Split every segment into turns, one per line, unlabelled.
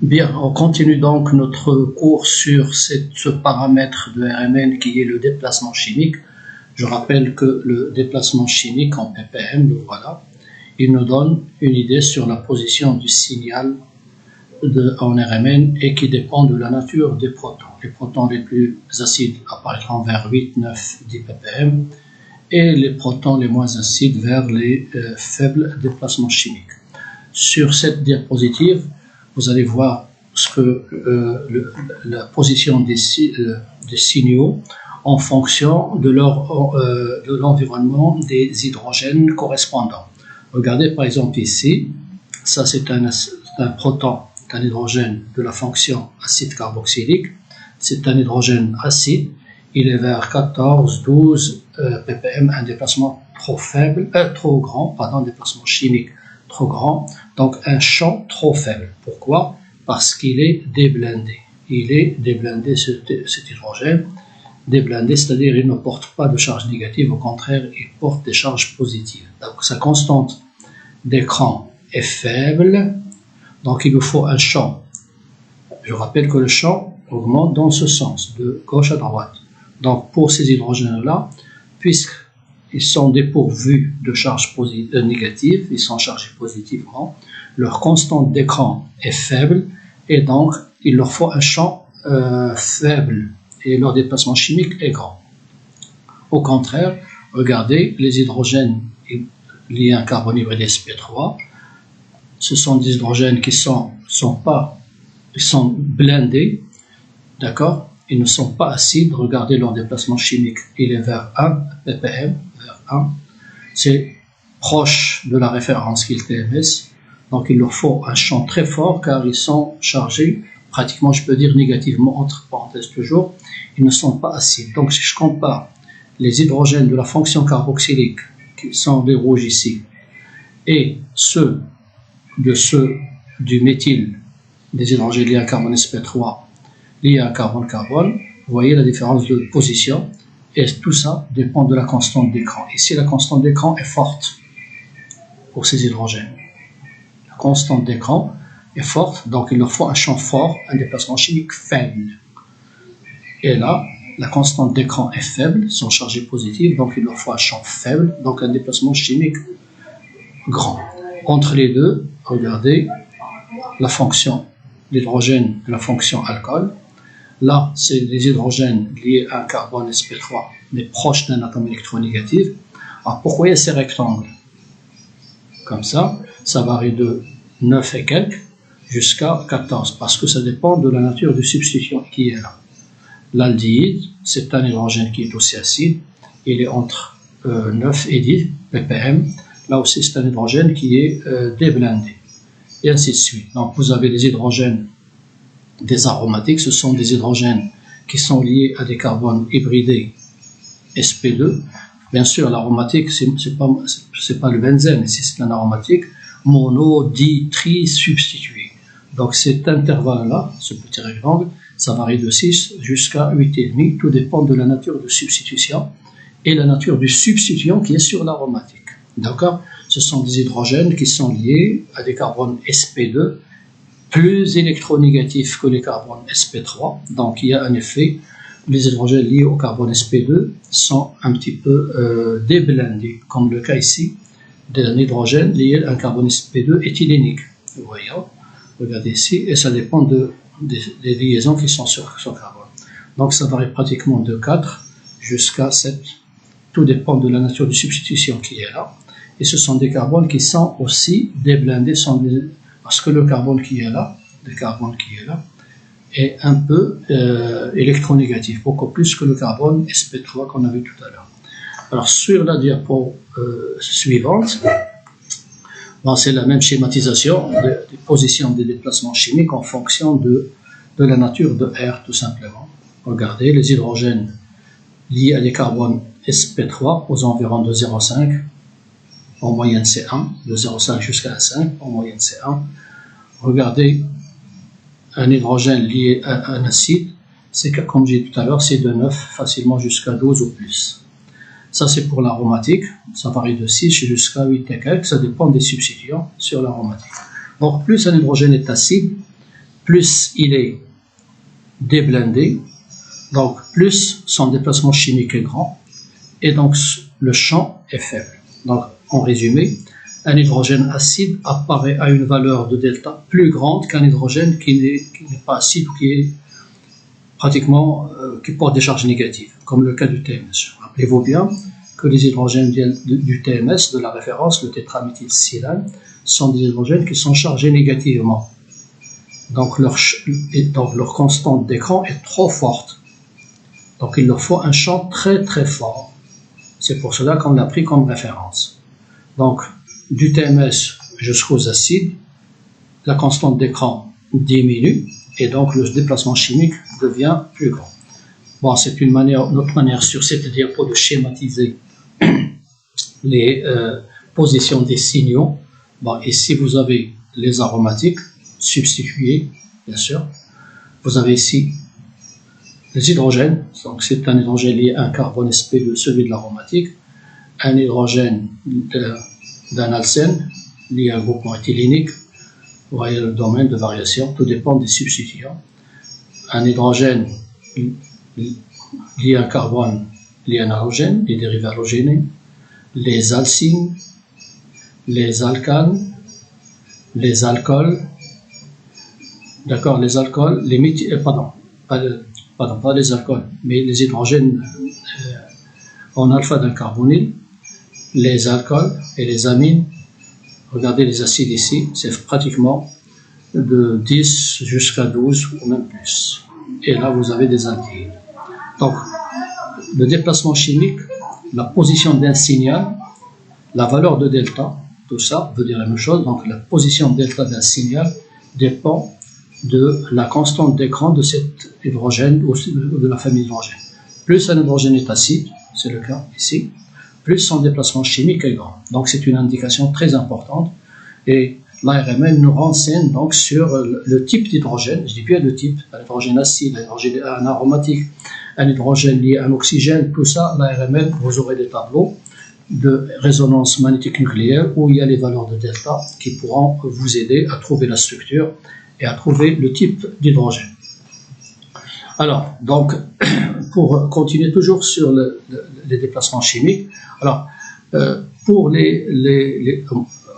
Bien, on continue donc notre cours sur ce paramètre de RMN qui est le déplacement chimique. Je rappelle que le déplacement chimique en ppm, le voilà, il nous donne une idée sur la position du signal en RMN et qui dépend de la nature des protons. Les protons les plus acides apparaîtront vers 8, 9, 10 ppm et les protons les moins acides vers les faibles déplacements chimiques. Sur cette diapositive, vous allez voir la position des signaux en fonction de l'environnement des hydrogènes correspondants. Regardez par exemple ici, ça c'est un proton, un hydrogène de la fonction acide carboxylique, c'est un hydrogène acide, il est vers 14, 12 ppm, un déplacement trop grand, un déplacement chimique trop grand, donc un champ trop faible. Pourquoi? Parce qu'il est déblindé. Il est déblindé, cet hydrogène, déblindé, c'est-à-dire il ne porte pas de charge négative, au contraire, il porte des charges positives. Donc sa constante d'écran est faible, donc il nous faut un champ. Je rappelle que le champ augmente dans ce sens, de gauche à droite. Donc pour ces hydrogènes-là, puisqu'ils sont dépourvus de charges négatives, ils sont chargés positivement, leur constante d'écran est faible et donc il leur faut un champ faible et leur déplacement chimique est grand. Au contraire, regardez les hydrogènes liés à un carbone hybride sp3, ce sont des hydrogènes qui sont blindés, d'accord? Ils ne sont pas acides. Regardez leur déplacement chimique, il est vers 1 ppm, vers 1. C'est proche de la référence qui est TMS. Donc il leur faut un champ très fort car ils sont chargés, pratiquement je peux dire négativement, entre parenthèses toujours, ils ne sont pas acides. Donc si je compare les hydrogènes de la fonction carboxylique, qui sont les rouges ici, et ceux du méthyle, des hydrogènes liés à carbone sp3, liés à carbone-carbone, vous voyez la différence de position, et tout ça dépend de la constante d'écran. Ici la constante d'écran est forte pour ces hydrogènes. La constante d'écran est forte, donc il leur faut un champ fort, un déplacement chimique faible. Et là, la constante d'écran est faible, ils sont chargés positifs, donc il leur faut un champ faible, donc un déplacement chimique grand. Entre les deux, regardez la fonction l'hydrogène de la fonction alcool. Là, c'est des hydrogènes liés à un carbone sp3, mais proche d'un atome électronégatif. Alors pourquoi il y a ces rectangles? Comme ça varie de 9 et quelques jusqu'à 14, parce que ça dépend de la nature du substituant qui est là. L'aldéhyde, c'est un hydrogène qui est aussi acide, il est entre 9 et 10 ppm. Là aussi, c'est un hydrogène qui est déblindé, et ainsi de suite. Donc, vous avez des hydrogènes, des aromatiques, ce sont des hydrogènes qui sont liés à des carbones hybridés sp2. Bien sûr, l'aromatique, c'est pas le benzène, ici c'est un aromatique mono, di, tri substitué. Donc, cet intervalle-là, ce petit rectangle, ça varie de 6 jusqu'à 8,5, tout dépend de la nature de substitution et la nature du substituant qui est sur l'aromatique. D'accord? Ce sont des hydrogènes qui sont liés à des carbones sp2 plus électronégatifs que les carbones sp3. Donc il y a un effet, les hydrogènes liés au carbone sp2 sont un petit peu déblindés, comme le cas ici d'un hydrogène lié à un carbone sp2 éthylénique. Vous voyez, regardez ici, et ça dépend des liaisons qui sont sur carbone. Donc ça varie pratiquement de 4 jusqu'à 7. Tout dépend de la nature de substitution qui est là. Et ce sont des carbones qui sont aussi déblindés, parce que le carbone qui est là, est un peu électronégatif, beaucoup plus que le carbone sp3 qu'on a vu tout à l'heure. Alors sur la diapo suivante, bon, c'est la même schématisation des positions des déplacements chimiques en fonction de la nature de R tout simplement. Regardez les hydrogènes liés à des carbones sp3 aux environs de 0,5, en moyenne c'est 1, de 0,5 jusqu'à 5, en moyenne c'est 1. Regardez un hydrogène lié à un acide, c'est que, comme j'ai dit tout à l'heure, c'est de 9 facilement jusqu'à 12 ou plus. Ça c'est pour l'aromatique, ça varie de 6 jusqu'à 8 et quelques, ça dépend des substituants sur l'aromatique. Donc plus un hydrogène est acide, plus il est déblindé, donc plus son déplacement chimique est grand, et donc le champ est faible. Donc, en résumé, un hydrogène acide apparaît à une valeur de delta plus grande qu'un hydrogène qui n'est pas acide ou qui est pratiquement qui porte des charges négatives, comme le cas du TMS. Rappelez-vous bien que les hydrogènes du TMS, de la référence, le tétraméthylsilane, sont des hydrogènes qui sont chargés négativement. Donc leur constante d'écran est trop forte. Donc il leur faut un champ très très fort. C'est pour cela qu'on l'a pris comme référence. Donc du TMS jusqu'aux acides, la constante d'écran diminue et donc le déplacement chimique devient plus grand. Bon, c'est une autre manière sur cette diapo de schématiser les positions des signaux. Bon, ici vous avez les aromatiques substitués, bien sûr. Vous avez ici les hydrogènes, donc c'est un hydrogène lié à un carbone sp de celui de l'aromatique, un hydrogène d'un alcène lié à un groupement éthylénique. Vous voyez le domaine de variation, tout dépend des substituants. Un hydrogène lié à un carbone lié à un halogène, les dérivés halogénés, les alcynes, les alcanes, les alcools, d'accord, les alcools, les pas les alcools, mais les hydrogènes en alpha d'un carbonyle, les alcools et les amines. Regardez les acides ici, c'est pratiquement de 10 jusqu'à 12 ou même plus. Et là, vous avez des aldéhydes. Donc, le déplacement chimique, la position d'un signal, la valeur de delta, tout ça veut dire la même chose. Donc, la position delta d'un signal dépend de la constante d'écran de cet hydrogène ou de la famille d'hydrogène. Plus un hydrogène est acide, c'est le cas ici, plus son déplacement chimique est grand. Donc c'est une indication très importante et l'ARMN nous renseigne donc sur le type d'hydrogène, je dis bien le type, un hydrogène acide, un aromatique, un hydrogène lié à un oxygène, tout ça, l'ARMN, vous aurez des tableaux de résonance magnétique nucléaire où il y a les valeurs de delta qui pourront vous aider à trouver la structure et à trouver le type d'hydrogène. Alors, donc, pour continuer toujours sur les déplacements chimiques, alors, pour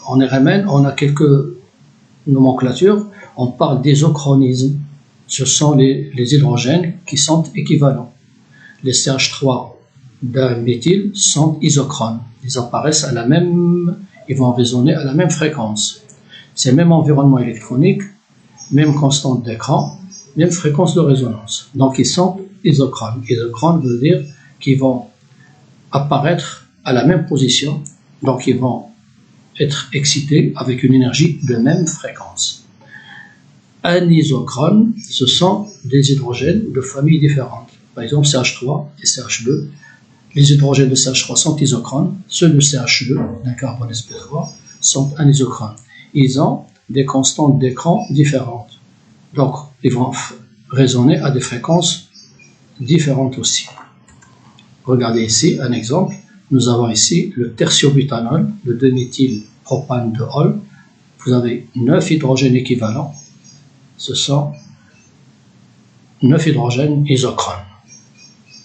en RMN, on a quelques nomenclatures, on parle d'isochronisme, ce sont les hydrogènes qui sont équivalents. Les CH3 d'un méthyle sont isochrones, ils apparaissent à la même, ils vont résonner à la même fréquence. C'est le même environnement électronique, même constante d'écran, même fréquence de résonance. Donc ils sont isochrones. Isochrones veut dire qu'ils vont apparaître à la même position, donc ils vont être excités avec une énergie de même fréquence. Anisochrone, ce sont des hydrogènes de familles différentes. Par exemple CH3 et CH2. Les hydrogènes de CH3 sont isochrones, ceux de CH2, d'un carbone sp3, sont anisochrones. Ils ont des constantes d'écran différentes. Donc, ils vont résonner à des fréquences différentes aussi. Regardez ici un exemple. Nous avons ici le tertiobutanol, le 2-méthylpropane de Hall. Vous avez 9 hydrogènes équivalents. Ce sont 9 hydrogènes isochrones.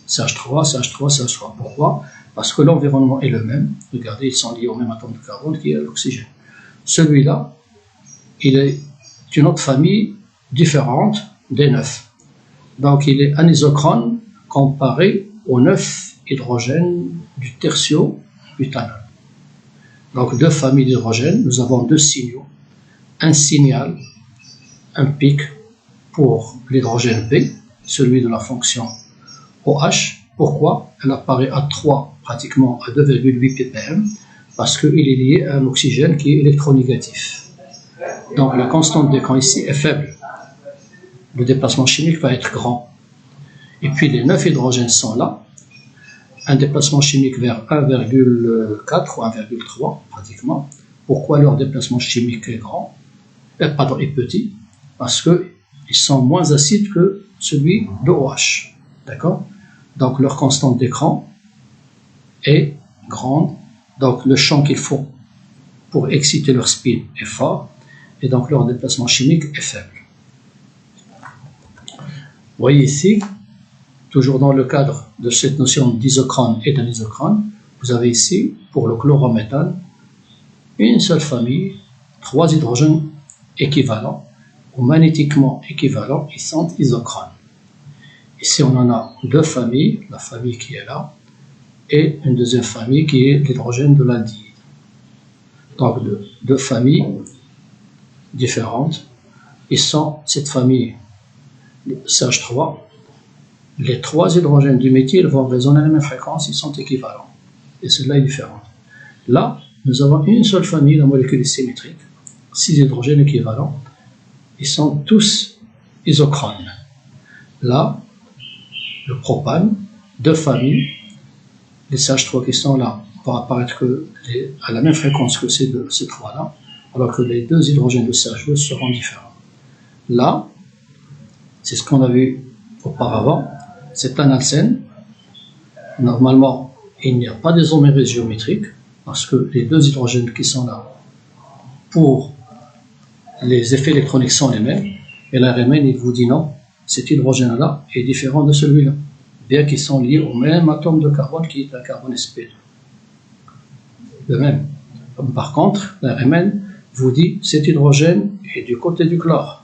CH3, CH3, CH3. Pourquoi? Parce que l'environnement est le même. Regardez, ils sont liés au même atome de carbone qui est l'oxygène. Celui-là, il est une autre famille différente des 9. Donc il est anisochrone comparé aux 9 hydrogènes du tertiobutanol. Donc deux familles d'hydrogènes, nous avons deux signaux. Un signal, un pic pour l'hydrogène P, celui de la fonction OH. Pourquoi? Elle apparaît à 3, pratiquement à 2,8 ppm, parce qu'il est lié à un oxygène qui est électronégatif. Donc la constante d'écran ici est faible. Le déplacement chimique va être grand. Et puis les 9 hydrogènes sont là. Un déplacement chimique vers 1,4 ou 1,3 pratiquement. Pourquoi leur déplacement chimique est grand? Est petit, parce qu'ils sont moins acides que celui de OH. D'accord? Donc leur constante d'écran est grande. Donc le champ qu'il faut pour exciter leur spin est fort. Et donc leur déplacement chimique est faible. voyez ici, toujours dans le cadre de cette notion d'isochrone et d'anisochrone, vous avez ici, pour le chlorométhane, une seule famille, 3 hydrogènes équivalents, ou magnétiquement équivalents, ils sont isochrones. Ici, on en a 2 familles, la famille qui est là, et une deuxième famille qui est l'hydrogène de l'aldéhyde. Donc, 2 familles différentes. Ils sont cette famille CH3. Les 3 hydrogènes du méthyle vont résonner à la même fréquence, ils sont équivalents. Et celle-là est différente. Là, nous avons une seule famille, la molécule est symétrique, 6 hydrogènes équivalents. Ils sont tous isochrones. Là, le propane, 2 familles, les CH3 qui sont là vont apparaître à la même fréquence que ces 3-là, alors que les 2 hydrogènes de CH2 seront différents. Là, c'est ce qu'on a vu auparavant, c'est un alcène. Normalement, il n'y a pas d'isomérèse géométrique, parce que les 2 hydrogènes qui sont là, pour les effets électroniques sont les mêmes, et la RMN, il vous dit non, cet hydrogène-là est différent de celui-là, bien qu'ils sont liés au même atome de carbone qui est un carbone sp2. De même. Par contre, la RMN vous dit cet hydrogène est du côté du chlore.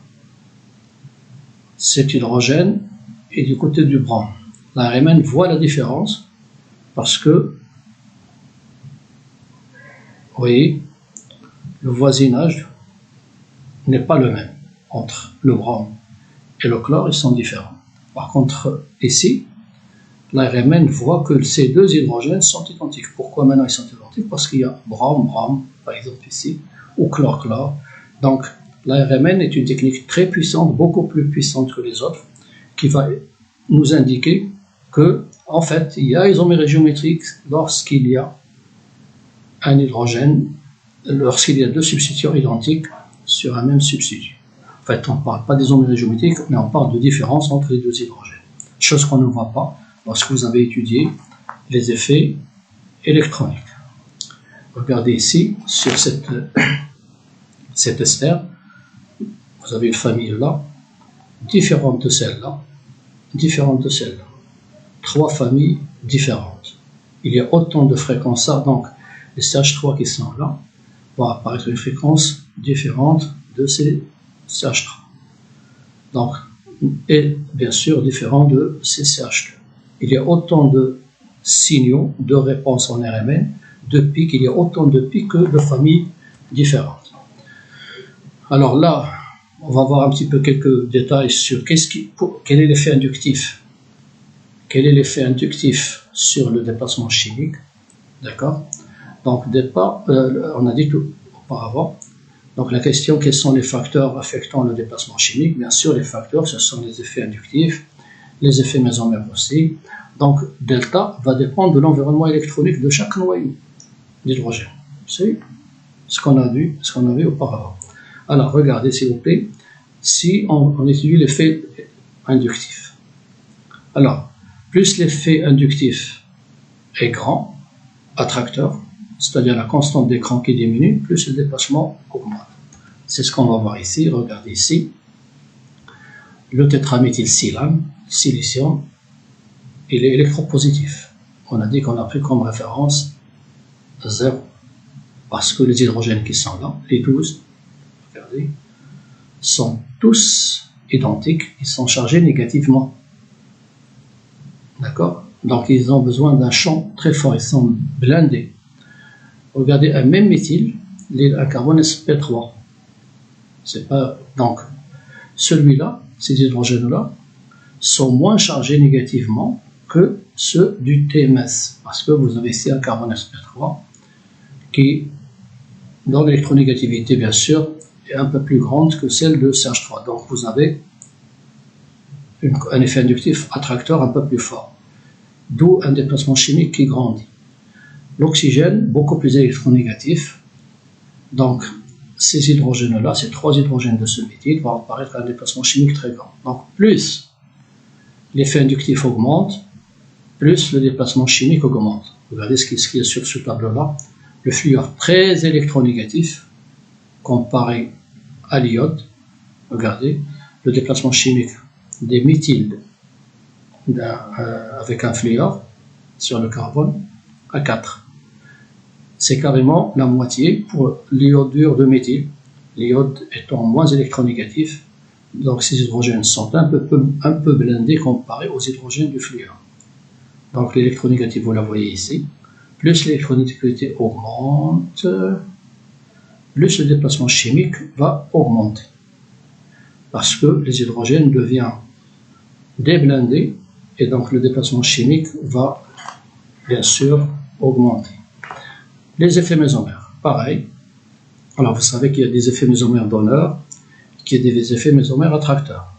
Cet hydrogène est du côté du brome. La RMN voit la différence parce que, vous voyez, le voisinage n'est pas le même entre le brome et le chlore, ils sont différents. Par contre, ici, la RMN voit que ces 2 hydrogènes sont identiques. Pourquoi maintenant ils sont identiques? Parce qu'il y a brome, par exemple ici, ou chlore. Donc, la RMN est une technique très puissante, beaucoup plus puissante que les autres, qui va nous indiquer que, en fait, il y a isomérèse géométrique lorsqu'il y a un hydrogène, lorsqu'il y a 2 substituants identiques sur un même substitut. En fait, on ne parle pas d'isomérèse géométrique, mais on parle de différence entre les 2 hydrogènes. Chose qu'on ne voit pas lorsque vous avez étudié les effets électroniques. Regardez ici, sur cette ester, vous avez une famille là, différente de celle-là, 3 familles différentes. Il y a autant de fréquences là, donc les CH3 qui sont là vont apparaître une fréquence différente de ces CH3. Donc, et bien sûr différent de ces CH2. Il y a autant de signaux de réponse en RMN, de pics, il y a autant de pics que de familles différentes. Alors là, on va voir un petit peu quelques détails sur quel est l'effet inductif. Quel est l'effet inductif sur le déplacement chimique? D'accord? Donc, on a dit tout auparavant. Donc, la question, quels sont les facteurs affectant le déplacement chimique? Bien sûr, les facteurs, ce sont les effets inductifs, les effets mésomères aussi. Donc, delta va dépendre de l'environnement électronique de chaque noyau d'hydrogène. C'est ce qu'on a vu auparavant. Alors, regardez s'il vous plaît, si on étudie l'effet inductif. Alors, plus l'effet inductif est grand, attracteur, c'est-à-dire la constante d'écran qui diminue, plus le déplacement augmente. C'est ce qu'on va voir ici. Regardez ici. Le tétraméthylsilane, silicium, il est électropositif. On a dit qu'on a pris comme référence 0. Parce que les hydrogènes qui sont là, les 12, regardez, sont tous identiques, ils sont chargés négativement. D'accord? Donc ils ont besoin d'un champ très fort, ils sont blindés. Regardez, un même méthyle, un carbone sp3. C'est pas, donc, celui-là, ces hydrogènes-là, sont moins chargés négativement que ceux du TMS. Parce que vous avez ici un carbone sp3 qui, dont l'électronégativité, bien sûr, est un peu plus grande que celle de CH3. Donc vous avez un effet inductif attracteur un peu plus fort. D'où un déplacement chimique qui grandit. L'oxygène, beaucoup plus électronégatif. Donc, ces hydrogènes-là, ces 3 hydrogènes de ce méthyle, vont apparaître un déplacement chimique très grand. Donc, plus l'effet inductif augmente, plus le déplacement chimique augmente. Regardez ce qui est sur ce tableau-là. Le fluor très électronégatif, comparé à l'iode. Regardez, le déplacement chimique des méthyles avec un fluor sur le carbone à 4. C'est carrément la moitié pour l'iodure de méthyle, l'iode étant moins électronégatif. Donc ces hydrogènes sont un peu blindés comparé aux hydrogènes du fluor. Donc l'électronégativité, vous la voyez ici, plus l'électronégativité augmente, plus le déplacement chimique va augmenter. Parce que les hydrogènes deviennent déblindés et donc le déplacement chimique va bien sûr augmenter. Les effets mésomères, pareil. Alors vous savez qu'il y a des effets mésomères donneurs, qu'il y a des effets mésomères attracteurs.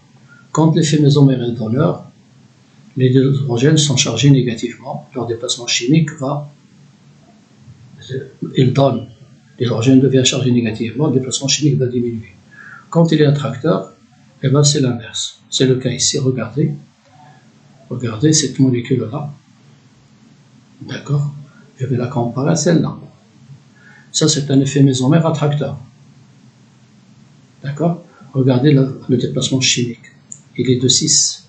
Quand l'effet mésomère est donneur, les hydrogènes sont chargés négativement, leur déplacement chimique il donne, l'hydrogène devient chargé négativement, le déplacement chimique va diminuer. Quand il est attracteur, eh ben c'est l'inverse. C'est le cas ici, regardez cette molécule-là, d'accord? Je vais la comparer à celle-là. Ça, c'est un effet mésomère attracteur. D'accord? Regardez le déplacement chimique. Il est de 6.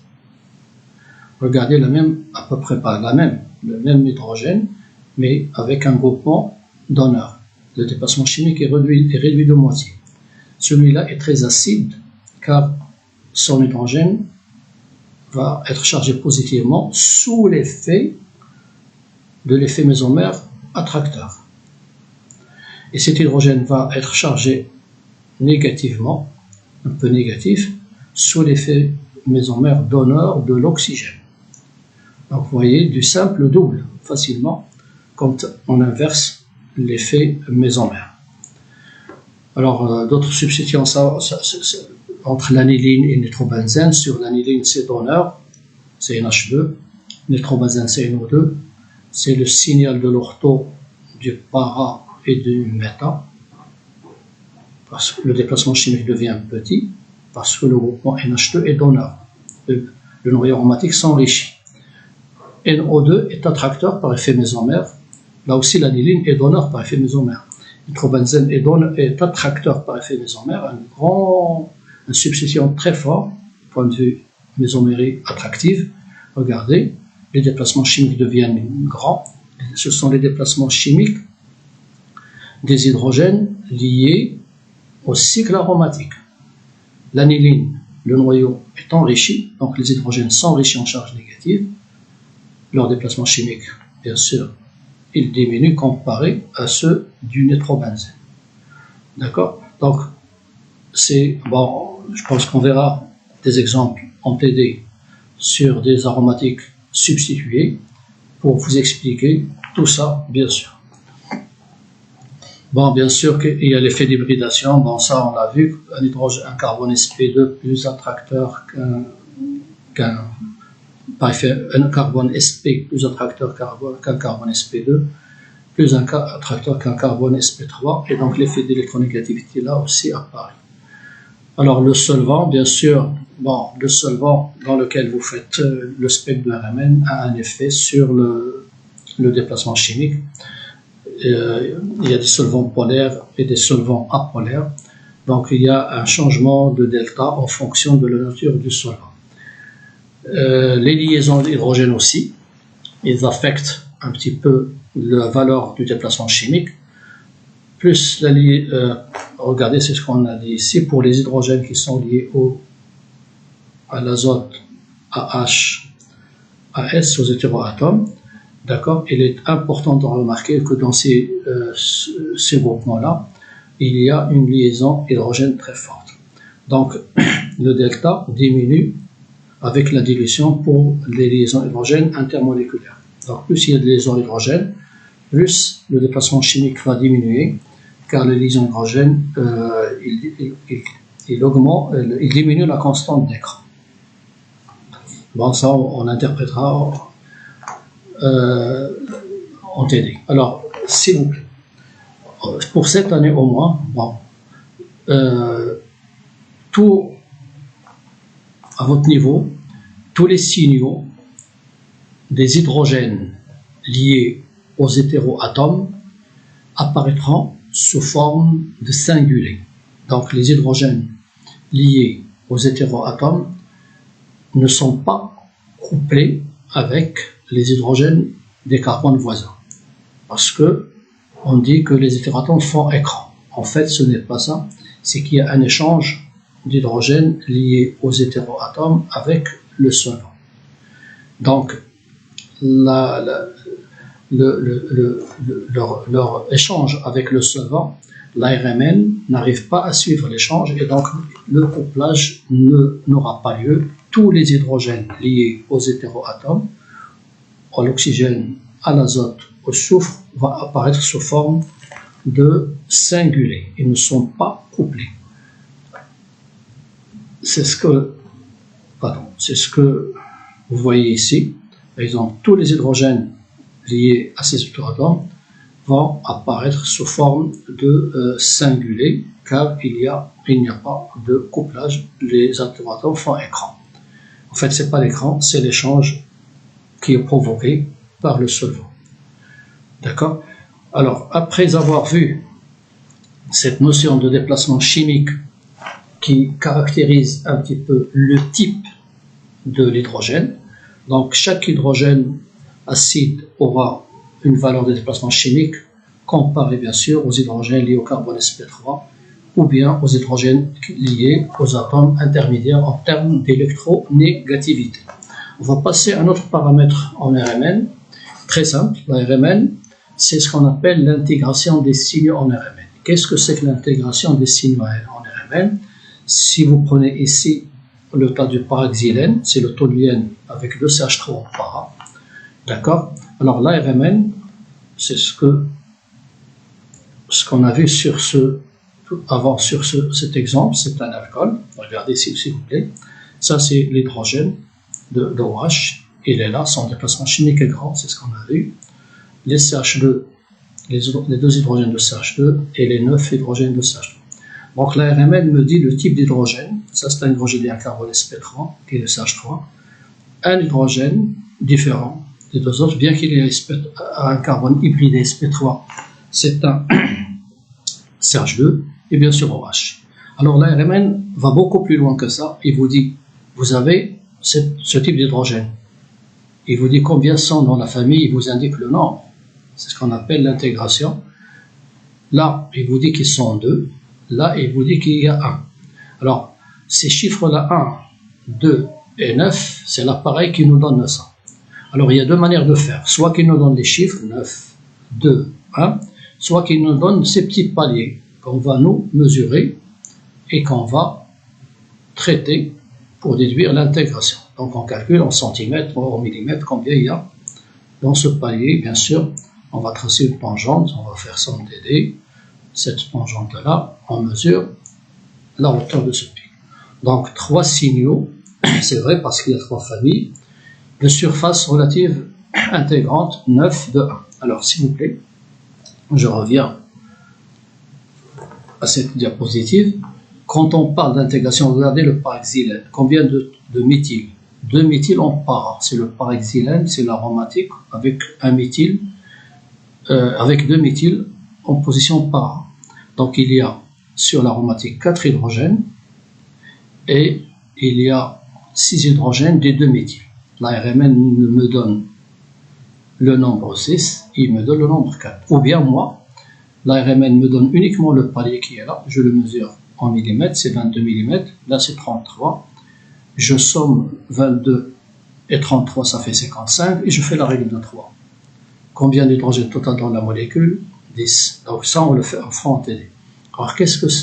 Regardez la même, à peu près pas la même, le même hydrogène, mais avec un groupement donneur. Le déplacement chimique est réduit de moitié. Celui-là est très acide, car son hydrogène va être chargé positivement sous l'effet de l'effet mésomère attracteur. Et cet hydrogène va être chargé négativement, un peu négatif, sous l'effet mésomère donneur de l'oxygène. Donc vous voyez, du simple au double, facilement, quand on inverse l'effet mésomère. Alors, d'autres substituants entre l'aniline et le nitrobenzène. Sur l'aniline, c'est donneur, c'est NH2, nitrobenzène, c'est NO2, c'est le signal de l'ortho du para et du méta, parce que le déplacement chimique devient petit, parce que le groupement NH2 est donneur. Le noyau aromatique s'enrichit. NO2 est attracteur par effet mésomère. Là aussi, l'aniline est donneur par effet mésomère. Nitrobenzène est attracteur par effet mésomère, un substituant très fort, du point de vue mésomérie attractive. Regardez, les déplacements chimiques deviennent grands. Ce sont les déplacements chimiques des hydrogènes liés au cycle aromatique. L'aniline, le noyau est enrichi, donc les hydrogènes s'enrichissent en charge négative. Leur déplacement chimique, bien sûr, il diminue comparé à ceux du nitrobenzène. D'accord? Donc, c'est bon, je pense qu'on verra des exemples en TD sur des aromatiques substitués pour vous expliquer tout ça, bien sûr. Bon, bien sûr qu'il y a l'effet d'hybridation. Bon, ça, on l'a vu, un carbone sp2 plus attracteur un carbone sp plus attracteur qu'un carbone sp2, plus un attracteur qu'un carbone sp3, et donc l'effet d'électronégativité là aussi apparaît. Alors le solvant, bien sûr, bon, le solvant dans lequel vous faites le spectre de RMN a un effet sur le déplacement chimique. Il y a des solvants polaires et des solvants apolaires, donc il y a un changement de delta en fonction de la nature du solvant. Les liaisons d'hydrogène aussi, ils affectent un petit peu la valeur du déplacement chimique. Plus regardez, c'est ce qu'on a dit ici, pour les hydrogènes qui sont liés à l'azote, AH, AS, aux hétéroatomes. D'accord, il est important de remarquer que dans ces groupements-là, il y a une liaison hydrogène très forte. Donc, le delta diminue avec la dilution pour les liaisons hydrogène intermoléculaires. Donc, plus il y a de liaisons hydrogène, plus le déplacement chimique va diminuer, car les liaisons hydrogène, il diminue la constante d'écran. Bon, ça, on interprétera en TD. Alors, s'il vous plaît, pour cette année au moins, bon, tout à votre niveau, tous les signaux des hydrogènes liés aux hétéroatomes apparaîtront sous forme de singulier. Donc les hydrogènes liés aux hétéroatomes ne sont pas couplés avec les hydrogènes des carbones voisins. Parce que on dit que les hétéroatomes font écran. En fait, ce n'est pas ça. C'est qu'il y a un échange d'hydrogène lié aux hétéroatomes avec le solvant. Donc, leur échange avec le solvant, l'ARMN n'arrive pas à suivre l'échange et donc le couplage n'aura pas lieu. Tous les hydrogènes liés aux hétéroatomes, à l'oxygène, à l'azote, au soufre, vont apparaître sous forme de singulés. Ils ne sont pas couplés. C'est ce que vous voyez ici. Par exemple, tous les hydrogènes liés à ces hétéroatomes vont apparaître sous forme de singulés, car il n'y a pas de couplage. Les hétéroatomes font écran. En fait, ce n'est pas l'écran, c'est l'échange qui est provoqué par le solvant. D'accord? Alors, après avoir vu cette notion de déplacement chimique qui caractérise un petit peu le type de l'hydrogène, donc chaque hydrogène acide aura une valeur de déplacement chimique comparée bien sûr aux hydrogènes liés au carbone sp3 ou bien aux hydrogènes liés aux atomes intermédiaires en termes d'électronégativité. On va passer à un autre paramètre en RMN, très simple. La RMN, c'est ce qu'on appelle l'intégration des signaux en RMN. Qu'est-ce que c'est que l'intégration des signaux en RMN? Si vous prenez ici le cas du paraxylène, c'est le toluène avec 2CH3 en para. D'accord? Alors l'ARMN, c'est ce qu'on a vu sur cet exemple, c'est un alcool. Regardez ici, s'il vous plaît. Ça, c'est l'hydrogène de OH. Il est là, son déplacement chimique est grand, c'est ce qu'on a vu. Les CH2, les deux hydrogènes de CH2 et les 9 hydrogènes de CH3. Donc l'ARMN me dit le type d'hydrogène. Ça, c'est un hydrogène lié à un carbone sp3, qui est le CH3. Un hydrogène différent des deux autres, bien qu'il ait un carbone hybridé sp3, c'est un CH2 et bien sûr OH. Alors l'ARMN va beaucoup plus loin que ça. Il vous dit, vous avez ce type d'hydrogène. Il vous dit combien sont dans la famille, il vous indique le nombre. C'est ce qu'on appelle l'intégration. Là, il vous dit qu'ils sont 2. Là, il vous dit qu'il y a 1. Alors, ces chiffres-là, 1, 2 et 9, c'est l'appareil qui nous donne ça. Alors, il y a deux manières de faire. Soit qu'il nous donne les chiffres, 9, 2, 1, soit qu'il nous donne ces petits paliers qu'on va nous mesurer et qu'on va traiter pour déduire l'intégration. Donc, on calcule en centimètres ou en millimètres combien il y a dans ce palier. Bien sûr, on va tracer une tangente, on va faire somme DD. Cette tangente-là, on mesure la hauteur de ce pic. Donc, 3 signaux, c'est vrai parce qu'il y a 3 familles, de surface relative intégrante 9 de 1. Alors, s'il vous plaît, je reviens à cette diapositive. Quand on parle d'intégration, regardez le paraxylène. Combien de méthyl? 2 méthyl en para. C'est le paraxylène, c'est l'aromatique avec un méthyl, avec 2 méthyls en position para. Donc il y a sur l'aromatique 4 hydrogènes et il y a 6 hydrogènes des 2 méthyls. L'ARMN me donne le nombre 6, il me donne le nombre 4. Ou bien moi, l'ARMN me donne uniquement le palier qui est là, je le mesure en millimètres, c'est 22 mm, là c'est 33. Je somme 22 et 33, ça fait 55, et je fais la règle de 3. Combien d'hydrogène total dans la molécule? 10. Donc ça, on le fait en franc TD. Alors,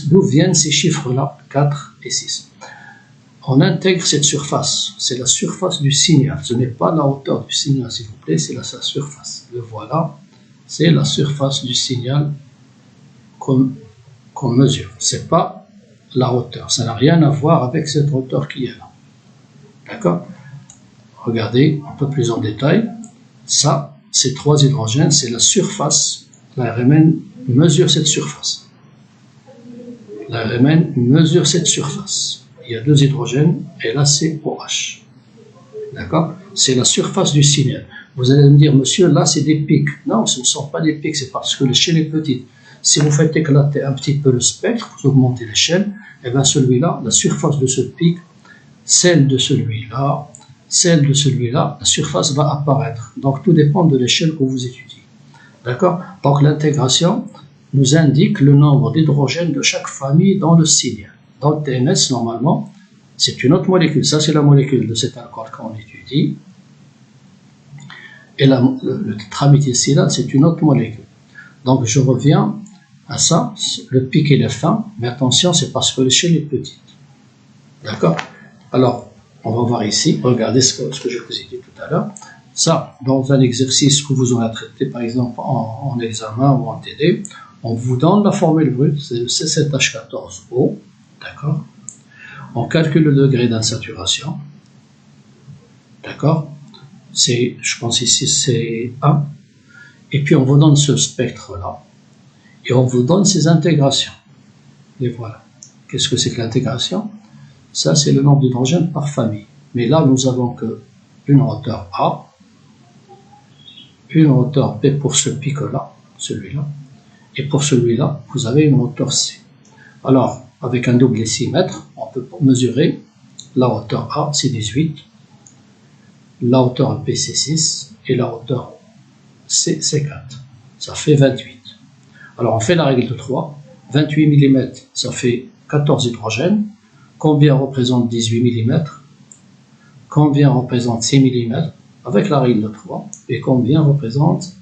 d'où viennent ces chiffres-là, 4 et 6? On intègre cette surface. C'est la surface du signal. Ce n'est pas la hauteur du signal, s'il vous plaît, c'est sa surface. Le voilà. C'est la surface du signal qu'on mesure. Ce n'est pas la hauteur. Ça n'a rien à voir avec cette hauteur qui est là. D'accord? Regardez un peu plus en détail. Ça, ces 3 hydrogènes, c'est la surface. L'ARMN mesure cette surface. L'ARMN mesure cette surface. Il y a 2 hydrogènes et là c'est OH. D'accord? C'est la surface du signal. Vous allez me dire, monsieur, là c'est des pics. Non, ce ne sont pas des pics, c'est parce que l'échelle est petite. Si vous faites éclater un petit peu le spectre, vous augmentez l'échelle, et bien celui-là, la surface de ce pic, celle de celui-là, celle de celui-là, la surface va apparaître. Donc tout dépend de l'échelle que vous étudiez. D'accord? Donc l'intégration nous indique le nombre d'hydrogènes de chaque famille dans le signal. Dans le TMS, normalement, c'est une autre molécule. Ça, c'est la molécule de cet alcool qu'on étudie. Et le tétraméthylsilane, c'est une autre molécule. Donc je reviens à ça. Le pic il est fin, mais attention, c'est parce que l'échelle est petite. D'accord? Alors, on va voir ici, regardez ce que je vous ai dit tout à l'heure. Ça, dans un exercice que vous aurez traité, par exemple, en examen ou en TD, on vous donne la formule brute, c'est C7H14O, d'accord? On calcule le degré d'insaturation, d'accord? Je pense ici, c'est 1. Et puis, on vous donne ce spectre-là. Et on vous donne ces intégrations. Et voilà. Qu'est-ce que c'est que l'intégration? Ça, c'est le nombre d'hydrogènes par famille. Mais là, nous avons que une hauteur A, une hauteur B pour ce pic-là, celui-là, et pour celui-là, vous avez une hauteur C. Alors, avec un double décimètre, on peut mesurer la hauteur A, c'est 18, la hauteur B, c'est 6, et la hauteur C, c'est 4. Ça fait 28. Alors, on fait la règle de 3. 28 mm, ça fait 14 hydrogènes. Combien représente 18 mm? Combien représente 6 mm? Avec la règle de 3. Et combien représente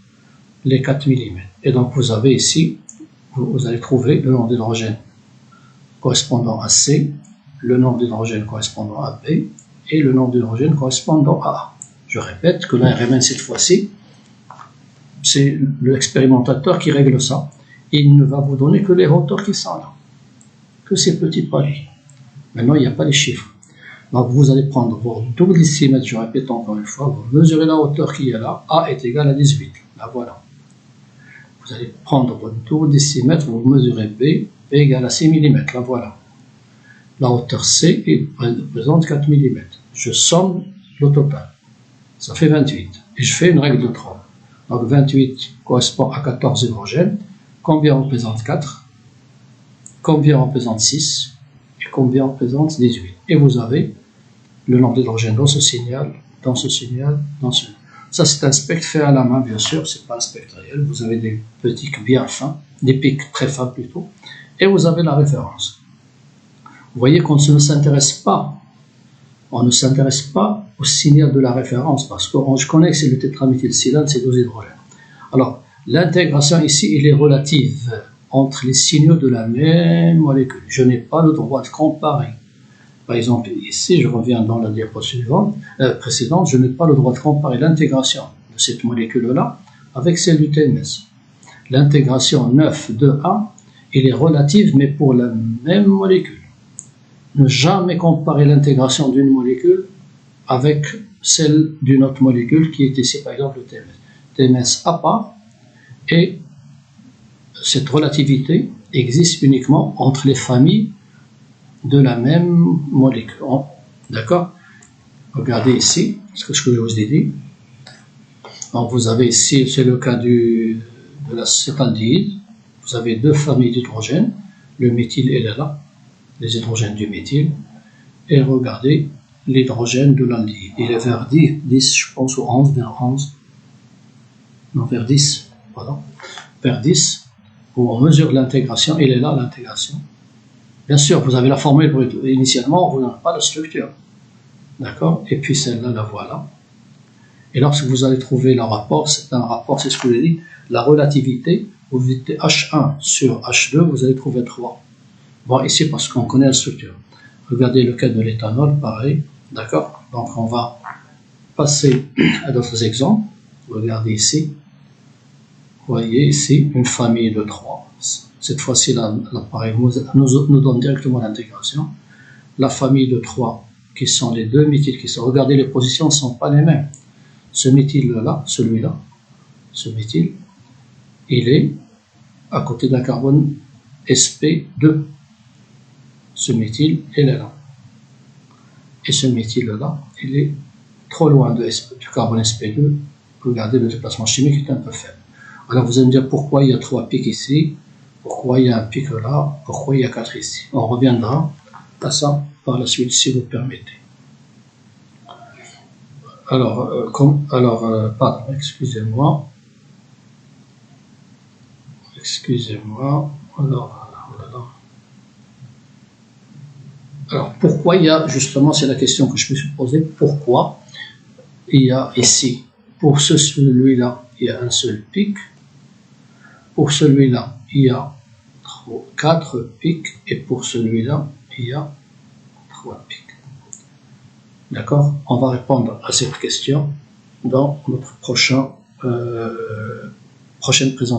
les 4 mm? Et donc, vous avez ici, vous allez trouver le nombre d'hydrogènes correspondant à C, le nombre d'hydrogènes correspondant à B, et le nombre d'hydrogènes correspondant à A. Je répète que la RMN, cette fois-ci, c'est l'expérimentateur qui règle ça. Il ne va vous donner que les hauteurs qui sont là, que ces petites paliers. Maintenant, il n'y a pas les chiffres. Donc, vous allez prendre vos double décimètres, je répète encore une fois, vous mesurez la hauteur qui est là, A est égal à 18. Là, voilà. Vous allez prendre votre double décimètre, vous mesurez B, B égale à 6 mm. Là, voilà. La hauteur C représente 4 mm. Je somme le total. Ça fait 28. Et je fais une règle de 3. Donc, 28 correspond à 14 hydrogènes. Combien représente 4? Combien représente 6? Et combien représente 18? Et vous avez le nombre d'hydrogènes dans ce signal, dans ce signal, dans ce... Ça, c'est un spectre fait à la main, bien sûr, c'est pas un spectre réel. Vous avez des petits bien fins, des pics très fins plutôt, et vous avez la référence. Vous voyez qu'on ne s'intéresse pas, on ne s'intéresse pas au signal de la référence, parce que je connais que c'est le tétraméthylsilane, c'est 12 hydrogènes. Alors, l'intégration ici, elle est relative entre les signaux de la même molécule. Je n'ai pas le droit de comparer. Par exemple, ici, je reviens dans la diapo précédente, je n'ai pas le droit de comparer l'intégration de cette molécule-là avec celle du TMS. L'intégration 9 de 1, elle est relative, mais pour la même molécule. Ne jamais comparer l'intégration d'une molécule avec celle d'une autre molécule qui est ici, par exemple, le TMS. TMS à part, et cette relativité existe uniquement entre les familles de la même molécule. D'accord? Regardez ici ce que je vous ai dit. Donc vous avez ici, c'est le cas de l'acétaldéhyde. Vous avez deux familles d'hydrogènes. Le méthyle est là, les hydrogènes du méthyle. Et regardez l'hydrogène de l'aldéhyde. Il est vers 10, je pense, ou 11, vers 11. Non, vers 10. Pardon. Vers 10. Où on mesure l'intégration. Il est là, l'intégration. Bien sûr, vous avez la formule brute. Initialement, vous n'avez pas la structure. D'accord? Et puis celle-là, la voilà. Et lorsque vous allez trouver le rapport, c'est un rapport, c'est ce que je dis, la relativité, vous mettez H1 sur H2, vous allez trouver 3. Bon, ici, parce qu'on connaît la structure. Regardez le cas de l'éthanol, pareil. D'accord? Donc, on va passer à d'autres exemples. Regardez ici. Vous voyez ici une famille de 3. Cette fois-ci, l'appareil nous donne directement l'intégration. La famille de 3, qui sont les deux méthyles qui sont. Regardez, les positions ne sont pas les mêmes. Ce méthyle-là, celui-là, ce méthyle, il est à côté d'un carbone sp2. Ce méthyle, il est là. Et ce méthyle-là, il est trop loin du carbone sp2. Regardez, le déplacement chimique est un peu faible. Alors vous allez me dire pourquoi il y a 3 pics ici, pourquoi il y a un pic là, pourquoi il y a 4 ici. On reviendra à ça par la suite si vous permettez. Pardon, excusez-moi. Alors, pourquoi il y a, justement, c'est la question que je me suis posée, pourquoi il y a ici, pour celui-là, il y a un seul pic, pour celui-là, il y a 4 pics, et pour celui-là, il y a 3 pics. D'accord? On va répondre à cette question dans notre prochaine présentation.